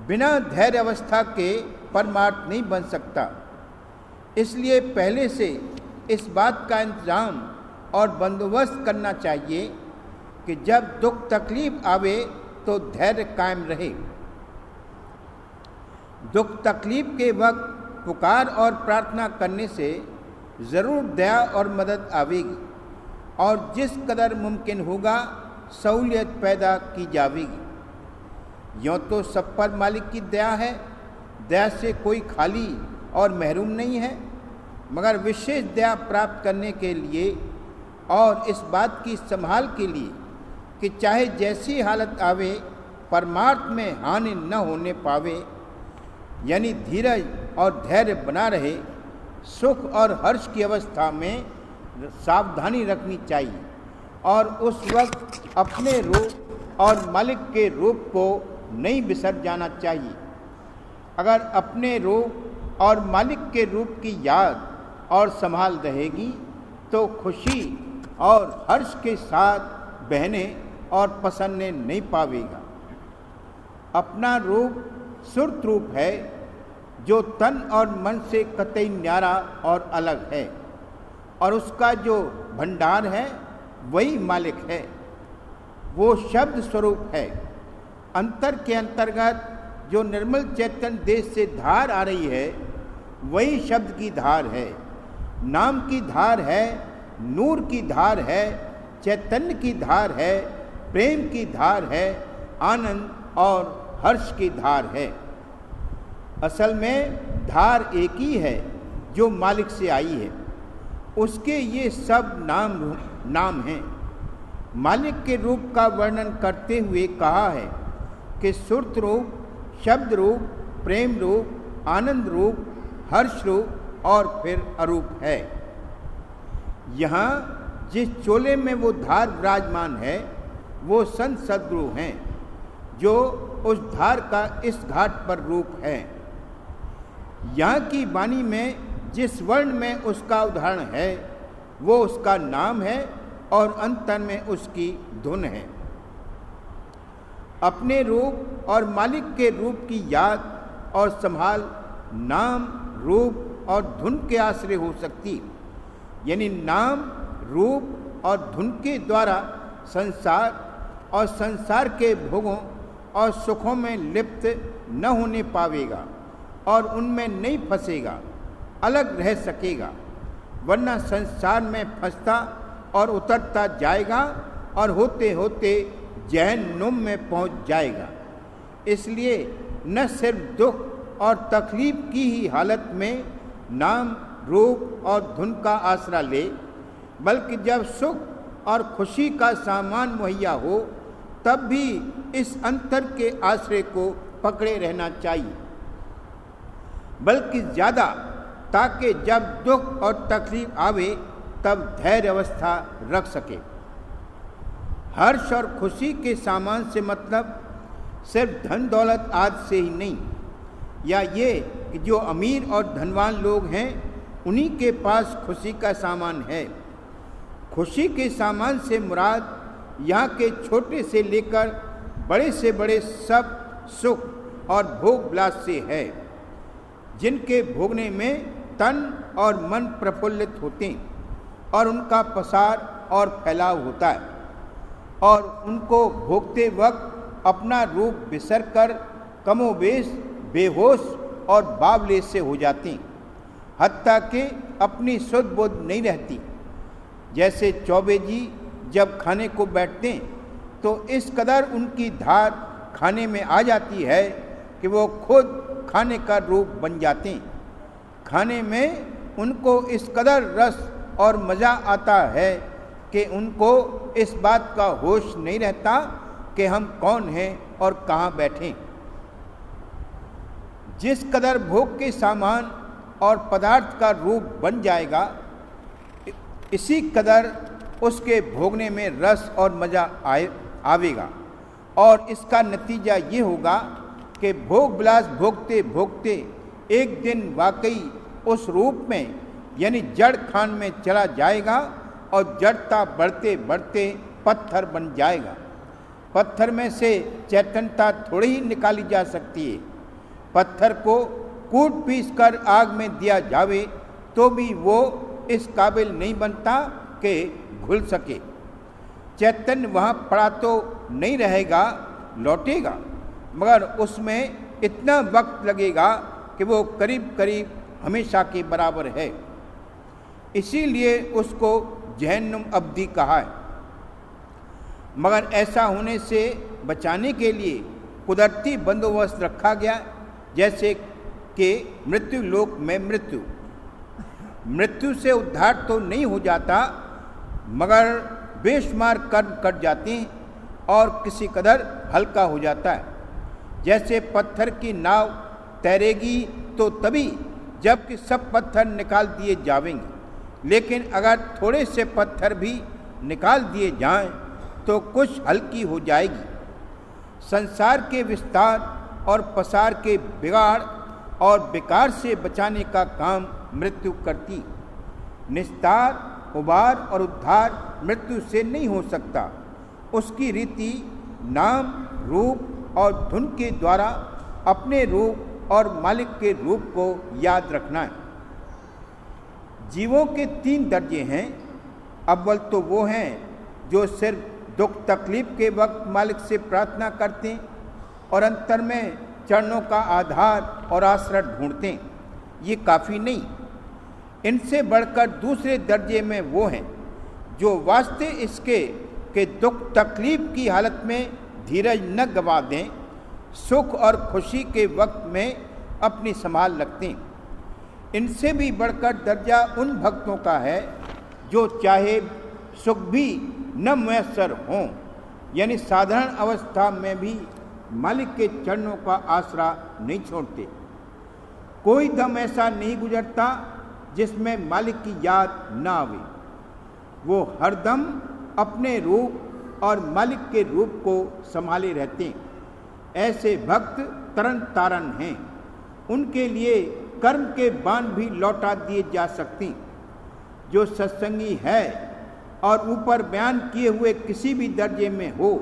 बिना धैर्य अवस्था के परमार्थ नहीं बन सकता। इसलिए पहले से इस बात का इंतजाम और बंदोबस्त करना चाहिए कि जब दुख तकलीफ आवे तो धैर्य कायम रहे। दुख तकलीफ के वक्त पुकार और प्रार्थना करने से ज़रूर दया और मदद आवेगी और जिस कदर मुमकिन होगा सहूलियत पैदा की जाएगी। यूँ तो सब पर मालिक की दया है, दया से कोई खाली और महरूम नहीं है, मगर विशेष दया प्राप्त करने के लिए और इस बात की संभाल के लिए कि चाहे जैसी हालत आवे परमार्थ में हानि न होने पावे, यानी धीरज और धैर्य बना रहे। सुख और हर्ष की अवस्था में सावधानी रखनी चाहिए और उस वक्त अपने रूप और मालिक के रूप को नहीं बिसर जाना चाहिए। अगर अपने रूप और मालिक के रूप की याद और संभाल रहेगी तो खुशी और हर्ष के साथ बहने और पसंदने नहीं पावेगा। अपना रूप सुरत रूप है जो तन और मन से कतई न्यारा और अलग है और उसका जो भंडार है वही मालिक है। वो शब्द स्वरूप है। अंतर के अंतर्गत जो निर्मल चैतन्य देश से धार आ रही है वही शब्द की धार है, नाम की धार है, नूर की धार है, चैतन्य की धार है, प्रेम की धार है, आनंद और हर्ष की धार है। असल में धार एक ही है जो मालिक से आई है। उसके ये सब नाम हैं। मालिक के रूप का वर्णन करते हुए कहा है कि सुरत रूप, शब्द रूप, प्रेम रूप, आनंद रूप, हर्ष रूप और फिर अरूप है। यहाँ जिस चोले में वो धार विराजमान है वो संत सद्गुरु हैं जो उस धार का इस घाट पर रूप है। यहाँ की वाणी में जिस वर्ण में उसका उदाहरण है वो उसका नाम है और अंतर में उसकी धुन है। अपने रूप और मालिक के रूप की याद और संभाल नाम, रूप और धुन के आश्रय हो सकती, यानी नाम, रूप और धुन के द्वारा संसार और संसार के भोगों और सुखों में लिप्त न होने पावेगा और उनमें नहीं फंसेगा, अलग रह सकेगा, वरना संसार में फंसता और उतरता जाएगा और होते होते जहन्नुम में पहुंच जाएगा। इसलिए न सिर्फ दुख और तकलीफ की ही हालत में नाम, रूप और धुन का आसरा ले, बल्कि जब सुख और खुशी का सामान मुहैया हो तब भी इस अंतर के आश्रय को पकड़े रहना चाहिए, बल्कि ज़्यादा, ताकि जब दुख और तकलीफ आवे तब धैर्य अवस्था रख सके। हर्ष और खुशी के सामान से मतलब सिर्फ धन दौलत आदि से ही नहीं, या ये कि जो अमीर और धनवान लोग हैं उन्हीं के पास खुशी का सामान है। खुशी के सामान से मुराद यहाँ के छोटे से लेकर बड़े से बड़े सब सुख और भोग विलास से है, जिनके भोगने में तन और मन प्रफुल्लित होते हैं और उनका पसार और फैलाव होता है और उनको भोगते वक्त अपना रूप बिसर कर कमोबेश बेहोश और बावले से हो जाते हैं। हत्ता कि अपनी सुध बुध नहीं रहती। जैसे चौबे जी जब खाने को बैठते तो इस कदर उनकी धार खाने में आ जाती है कि वो खुद खाने का रूप बन जाते हैं। खाने में उनको इस कदर रस और मज़ा आता है कि उनको इस बात का होश नहीं रहता कि हम कौन हैं और कहाँ बैठें। जिस कदर भोग के सामान और पदार्थ का रूप बन जाएगा, इसी कदर उसके भोगने में रस और मज़ा आवेगा, और इसका नतीजा ये होगा कि भोग विलास भोगते भोगते एक दिन वाकई उस रूप में यानी जड़ खान में चला जाएगा और जड़ता बढ़ते बढ़ते पत्थर बन जाएगा। पत्थर में से चैतन्यता थोड़ी ही निकाली जा सकती है। पत्थर को कूट पीस कर आग में दिया जावे तो भी वो इस काबिल नहीं बनता कि घुल सके। चैतन्य वहाँ पड़ा तो नहीं रहेगा, लौटेगा, मगर उसमें इतना वक्त लगेगा कि वो करीब करीब हमेशा के बराबर है। इसीलिए उसको जहन्नुम अवधि कहा है। मगर ऐसा होने से बचाने के लिए कुदरती बंदोबस्त रखा गया, जैसे कि मृत्यु लोक में मृत्यु से उद्धार तो नहीं हो जाता, मगर बेशुमार कर्म कट जाते हैं और किसी कदर हल्का हो जाता है। जैसे पत्थर की नाव तैरेगी तो तभी जबकि सब पत्थर निकाल दिए जावेंगे, लेकिन अगर थोड़े से पत्थर भी निकाल दिए जाएं तो कुछ हल्की हो जाएगी। संसार के विस्तार और पसार के बिगाड़ और बेकार से बचाने का काम मृत्यु करती। निस्तार, उबार और उद्धार मृत्यु से नहीं हो सकता। उसकी रीति नाम, रूप और धुन के द्वारा अपने रूप और मालिक के रूप को याद रखना है। जीवों के 3 दर्जे हैं। अव्वल तो वो हैं जो सिर्फ दुख तकलीफ के वक्त मालिक से प्रार्थना करते हैं और अंतर में चरणों का आधार और आश्रय ढूंढते हैं। ये काफ़ी नहीं। इनसे बढ़कर दूसरे दर्जे में वो हैं जो वास्ते इसके कि दुख तकलीफ की हालत में धीरज न गवा दें, सुख और खुशी के वक्त में अपनी संभाल रखते हैं। इनसे भी बढ़कर दर्जा उन भक्तों का है जो चाहे सुख भी न मैसर हों, यानी साधारण अवस्था में भी मालिक के चरणों का आसरा नहीं छोड़ते। कोई दम ऐसा नहीं गुजरता जिसमें मालिक की याद न आवे। वो हरदम अपने रूप और मालिक के रूप को संभाले रहते हैं। ऐसे भक्त तरन तारन हैं। उनके लिए कर्म के बाण भी लौटा दिए जा सकते हैं। जो सत्संगी है और ऊपर बयान किए हुए किसी भी दर्जे में हो,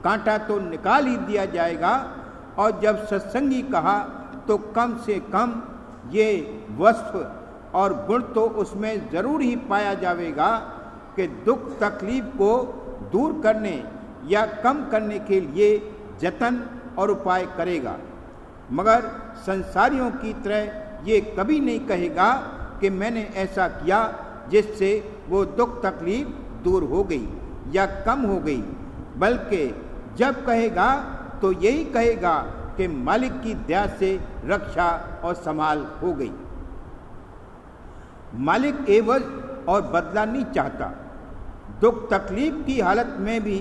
कांटा तो निकाल ही दिया जाएगा, और जब सत्संगी कहा तो कम से कम ये वस्फ और गुण तो उसमें ज़रूर ही पाया जाएगा कि दुख तकलीफ को दूर करने या कम करने के लिए जतन और उपाय करेगा। मगर संसारियों की तरह ये कभी नहीं कहेगा कि मैंने ऐसा किया जिससे वो दुख तकलीफ दूर हो गई या कम हो गई, बल्कि जब कहेगा तो यही कहेगा कि मालिक की दया से रक्षा और संभाल हो गई। मालिक एवज और बदला नहीं चाहता। दुख तकलीफ की हालत में भी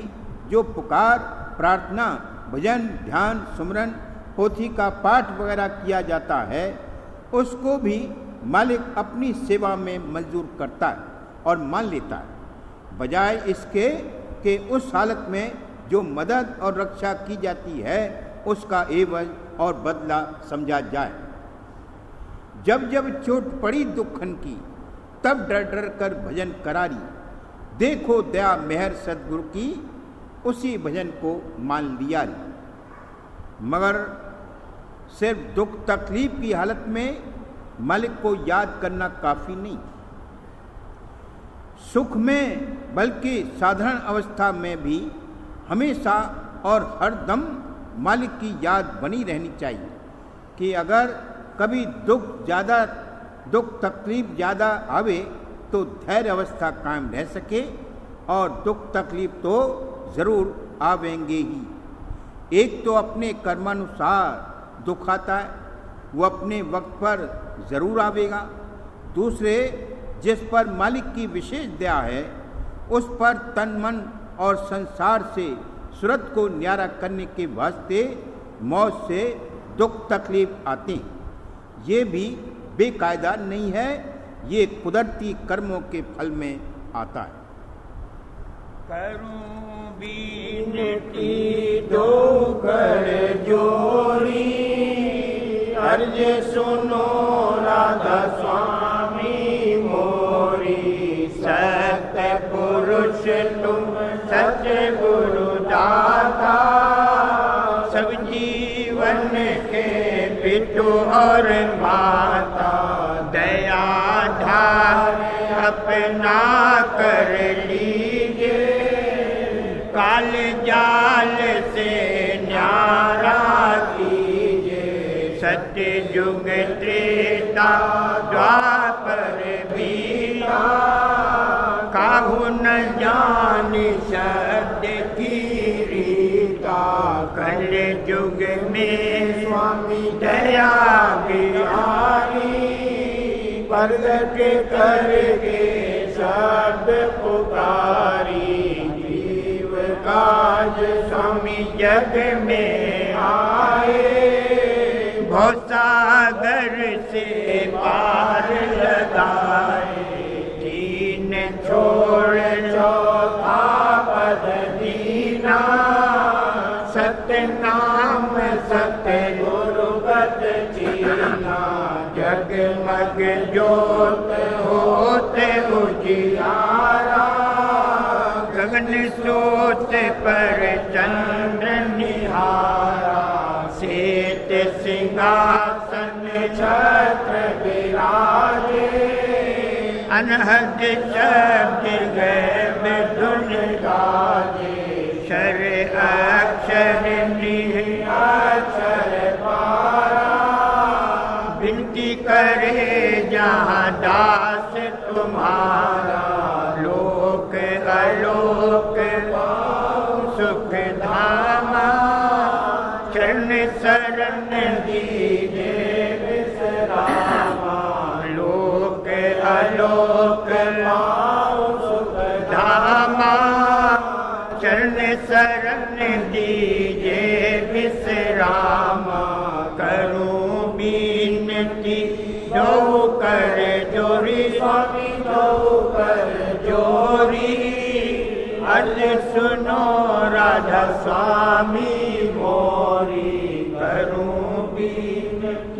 जो पुकार, प्रार्थना, भजन, ध्यान, सुमरन, पोथी का पाठ वगैरह किया जाता है, उसको भी मालिक अपनी सेवा में मंजूर करता है और मान लेता है, बजाय इसके कि उस हालत में जो मदद और रक्षा की जाती है उसका एवज और बदला समझा जाए। जब जब चोट पड़ी दुखन की, तब डर डर कर भजन करारी, देखो दया मेहर सदगुरु की, उसी भजन को मान लिया री। मगर सिर्फ दुख तकलीफ की हालत में मालिक को याद करना काफ़ी नहीं। सुख में बल्कि साधारण अवस्था में भी हमेशा और हर दम मालिक की याद बनी रहनी चाहिए कि अगर कभी दुख ज़्यादा दुख तकलीफ ज़्यादा आवे तो धैर्य अवस्था कायम रह सके, और दुख तकलीफ तो ज़रूर आवेंगे ही। एक तो अपने कर्मानुसार दुख आता है, वो अपने वक्त पर ज़रूर आवेगा। दूसरे, जिस पर मालिक की विशेष दया है उस पर तन मन और संसार से सूरत को न्यारा करने के वास्ते मौत से दुख तकलीफ आते हैं। ये भी बेकायदा नहीं है, ये कुदरती कर्मों के फल में आता है। करूं बीनती दो कर जोड़ी, अर्ज सुनो राधा स्वामी मोरी। सत्य पुरुष तुम सच गुरु दाता, सब जीवन के पितु और माता। दया धार अपना कर लीजिए, काल जाल से न्यारा कीजिए। सत्य युग त्रेता द्वापर बीता, काहू न जाने शब्द की रीता। कल युग में स्वामी दया बिहारी, प्रगट करके शब्द पुकारी। जीव काज स्वामी जग में आए, भवसागर से पार लगाए। दीन छोड़ चौथा पद दीना, सत्य नाम सत्य गुरु पद चीना। जगमग ज्योत होते उजियारा, गगन सोत पर चंद्र निहारा। श्वेत सिंहासन छत्र विराजे, अनहद शब्द गैब धुन गाजे। शर अक्षर निअक्षर पारा, विनती करे जहाँ दास तुम्हारा। लोक आलोक सुख धामा, चरण शरण दीजे विश्रामा। लोक आलोक सुख धामा, चरण शरण दीजे विश्रामा। करूं बीनती दो कर जोरी, स्वामी दो कर जोरी। अर्ज सुनो राधा स्वामी मोरी। करूं बीनती